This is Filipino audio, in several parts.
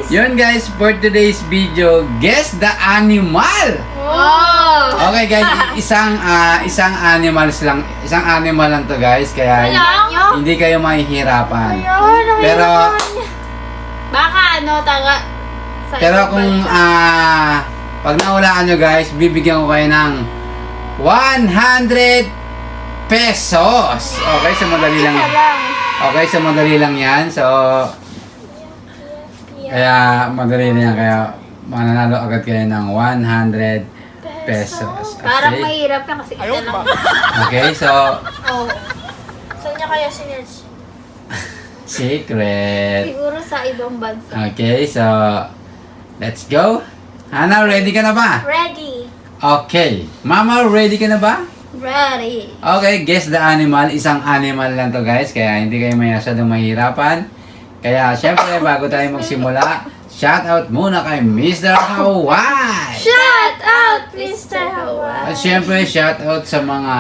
Yun guys, for today's video, guess the animal. Oh! Okay guys, isang animal lang to guys, kaya hindi kayo mahihirapan. Pero Baka pero kung pag nawalaan nyo guys, bibigyan ko kayo ng 100 pesos. Okay, so madali lang. Okay, so madali lang yan. So kaya madali lang yan. Kaya mananalo agad kayo ng 100 pesos. Parang Okay? mahirap na kasi isa lang. Okay, so Oh. Saan niya kaya sinerge? secret. Siguro sa ibang bansa. Okay, so let's go. Hana, ready ka na ba? Ready. Okay. Mama, ready ka na ba? Ready. Okay, guess the animal. Isang animal lang to guys, kaya hindi kayo masyadong mahirapan. Kaya syempre, bago tayo magsimula, shout out muna kay Mr. Hawaii! Shout out, Mr. Hawaii. At syempre, shout out sa mga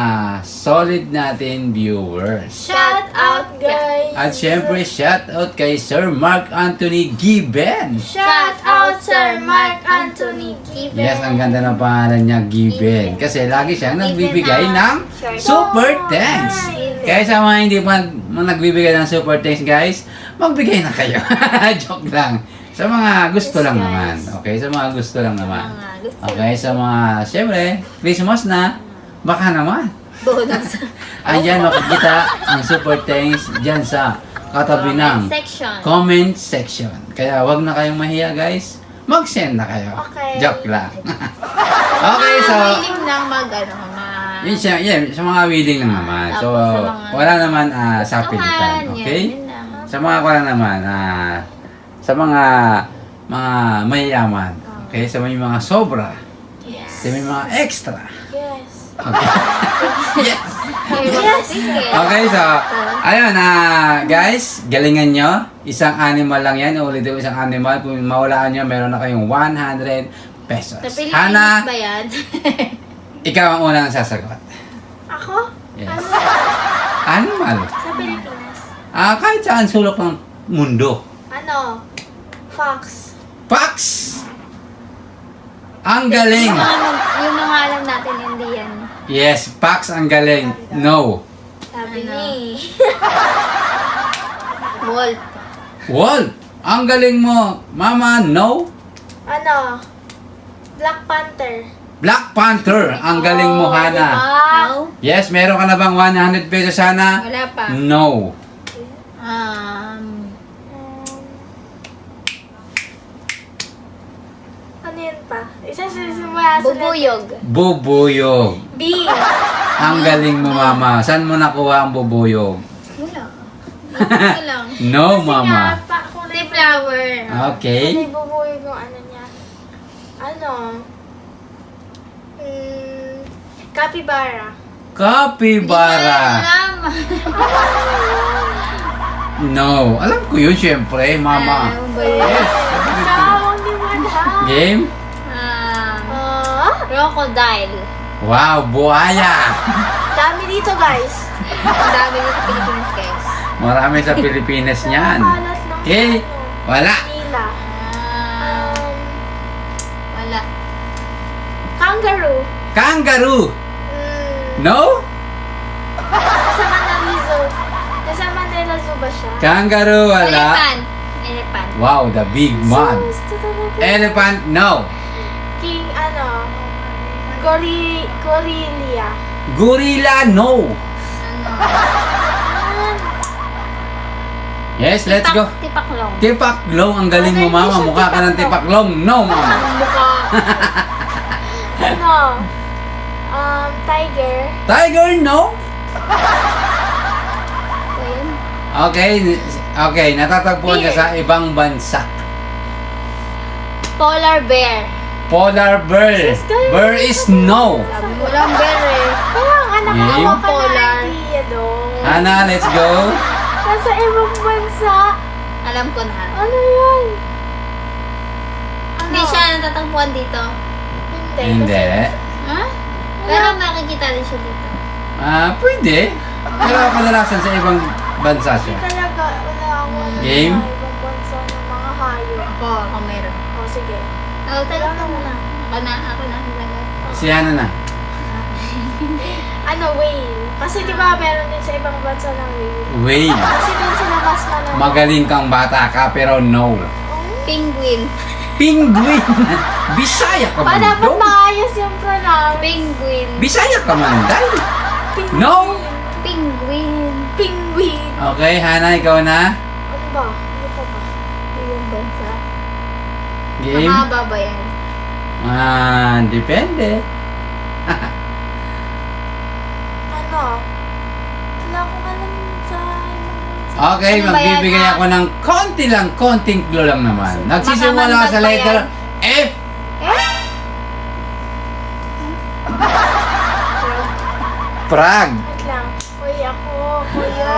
solid natin viewers. Shout out, guys. At syempre, shout out kay Sir Mark Anthony Giben. Shout out, Sir Mark Anthony Given. Yes, ang ganda ng pangalan niya, Giben. Kasi lagi siyang nagbibigay ng super thanks. Kaya sa mga hindi pa nagbibigay ng super thanks guys, magbigay na kayo. Joke lang. Sa mga gusto lang naman. Okay, sa mga gusto lang naman. Okay, sa mga, syempre, Christmas na, baka naman. Bonus. Ayan, makikita ang super thanks dyan sa katabi ng Section. comment section. Kaya wag na kayong mahiya guys. Mag-send na kayo. Okay. Joke lang. Okay, so Willing lang yun siya, sa mga willing lang naman. So, Tapos sa mga- wala naman sa pilitan. Okay? Sa mga wala naman, sa mga mayayaman. Okay? Sa may mga sobra. Yes. Sa may mga extra. Yes. Okay? Yes! Yes. Okay, so, ayun, guys, galingan nyo. Isang animal lang yan. Ulitin ko, isang animal. Kung mawalaan nyo, meron na kayong 100 pesos. Sa Pilipinas Hana, ba yan? ikaw ang unang sasagot. Ako? Yes. Ano? Animal. Sa Pilipinas. Kahit saan sulok ng mundo. Ano? Fox. Fox! Ang galing! Yung mga alam natin, hindi yan. Yes, Fox ang galing. No. Sabi Ano? ni. Wolf. Wolf! Ang galing mo. Mama, no. Ano? Black Panther. Black Panther. Ang galing mo, Hana. No? Yes, meron ka na bang 100 pesos, Hana? Wala pa. No. Ano yun pa? Isa sa Bubuyog. Bubuyog. B. Ang galing mo, Mama. Saan mo nakuha ang bubuyog? Wala. Ito lang. No, Mama. Hindi flower. Okay. Hindi bubuyog yung ano niya. Ano? Capybara. Capybara. Alam. No. Alam ko yun, syempre, Mama. Alam ba yun? Yes. Ikaw, hindi mo alam. Game? Crocodile. Wow, buhaya. Dami dito, guys. Ang dami dito sa Pilipinas, guys. Marami sa Pilipinas niyan. Nakalat lang Okay. sa ano. Wala. Manila. Wala. Kangaroo. Kangaroo. No? Nasa Manila Zoo. Nasa Manila Zoo ba siya? Kangaroo, wala. Elephant. Elephant. Wow, the big man. Elephant, no. King, ano? Gorilla. Gorilla, no. Ano? Yes, let's go. Tipaklong. Tipaklong, ang galing mo, Mama. Mukha ka ng tipaklong. No, Mama. Ang mukha. Ano? Tiger. Tiger, no. Ayun. Okay, natatagpuan ka sa ibang bansa. Polar bear. Polar bear. Bear is no. Sabi mo lang bear eh. Kaya ang anak ko Game? pa Polar. na idea doon. Hana, let's go. Nasa ibang bansa. Alam ko na. Ano yun? Ano? Hindi siya natatagpuan dito. Hindi. Hindi. Ha? Pero makikita din siya dito. Pwede. Pero kadalasan sa ibang bansa siya. Hindi talaga. Wala ako. Game? Sa ibang bansa ng mga maayo. Ako meron. O, sige. Oh, talag ka muna. Ako na sasagot. Si Hana na. Ano, whale. Kasi di ba meron din sa ibang bansa ng whale. Wait. Kasi doon sila mas mananong. Magaling kang bata ka pero no. Penguin. Penguin. Bisaya ka man Dapat daw. maayos yung pronoun. Penguin. Bisaya ka man daw. No. Penguin. Penguin. Okay, Hana, ikaw na. Ano ba? Ano pa ba? Yung bansa. Game. Mahaba ba yan? Depende. Ano? Wala akong alam sa ibang bansa. Okay, Ano ba yan, magbibigay ha? ako ng konting clue lang naman. Nagsisimula ka sa Makamantag ba letter F. Frog. Wait lang. Kuya ako. Kuya.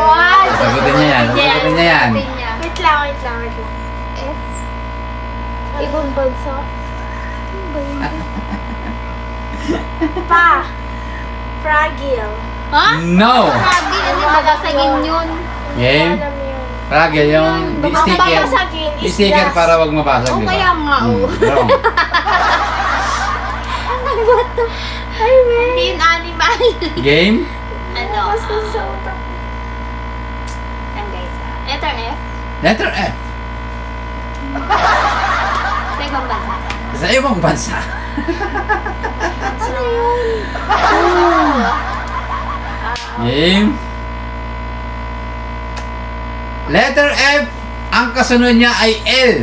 Sagutin niya yan. Sagutin niya yan. Sagutin niya. Wait lang. F. Ibang bansa? Ano ba yun? Pa. Fragile. Ha? No. Sabi na di babasagin yun. Game. Alam mo yun. Frog, yung Baka sticker. babasagin is Sticker glass. para wag mabasag, Oh, di ba? kaya nga, oh. Wrong. Ano ba to? Ay, man. Hindi yun animal. Game. Ano? Mas kasi sa utak. Yan guys. Letter F. Letter F. Sa ibang bansa. Sa ibang bansa. Ano yun? Game. Letter F. Ang kasunod niya ay L.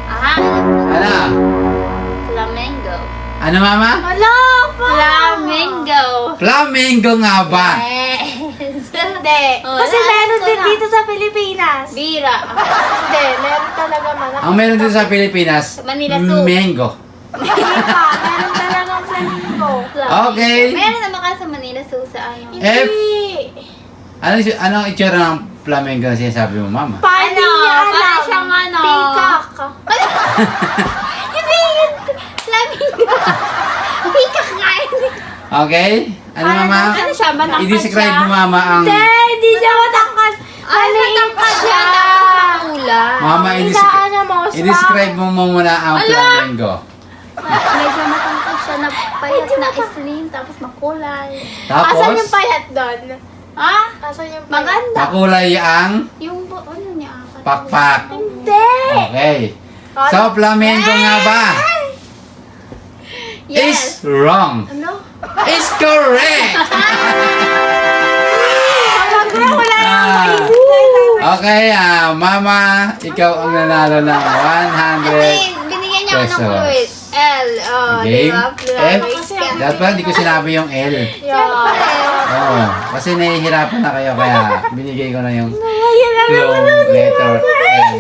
Aha. Ano? Flamingo. Ano, mama? Wala pa. Flamingo. Flamingo nga ba? Yes. Hindi. Oh, Kasi wala, meron ito din na. dito sa Pilipinas. Bira. Hindi, meron talaga man. Ang meron dito sa Pilipinas, Manila Zoo. mango. Hindi pa, meron talagang flamingo. Okay. Meron naman ka sa Manila Zoo sa ano. F. Hindi. Ano ang itsura ng flamingo na sinasabi mo, mama? Paano niya alam? Para siyang ano. Peacock. Hindi yun. Flamingo. Peacock nga yun. Okay? Ano, mama? Ano siya? Matangkad I-describe siya? mo, mama, ang... Hindi siya matangkad. Ay, matangkad siya. Tapos makulay. Mama, Inaano mo, i-describe mo muna ang Ala! flamingo. Medyo matangkad siya na payat na slim. Tapos makulay. Tapos, Asan yung payat doon? Ha? Asan yung payat? Maganda. makulay ang Yung ano niya? pakpak. Hindi. Okay. So, flamingo nga ba? Yes. Is wrong. Ano? Is correct. Wala Ah, okay, mama, ikaw ang nanalo ng 100. Kasi binigyan niya ako ng Pesos. clue. L. Oh, Game. diba? F. Flamingo. Dapat hindi ko sinabi yung L. Oo. Kasi nahihirapan na kayo kaya binigay ko na yung clue letter L.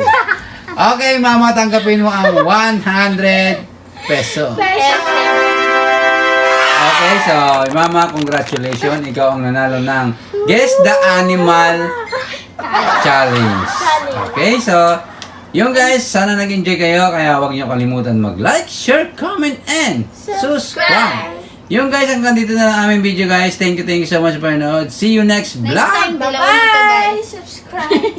Okay, mama, tanggapin mo ang 100 peso. Okay, so, mama, congratulations. Ikaw ang nanalo ng Guess the Animal Challenge. Okay, so, yung guys, sana nag-enjoy kayo. Kaya huwag niyo kalimutan mag-like, share, comment, and subscribe. Yung guys, hanggang dito na lang aming video guys. Thank you so much for panood. See you next vlog. Next time, dalawa nito guys. Subscribe.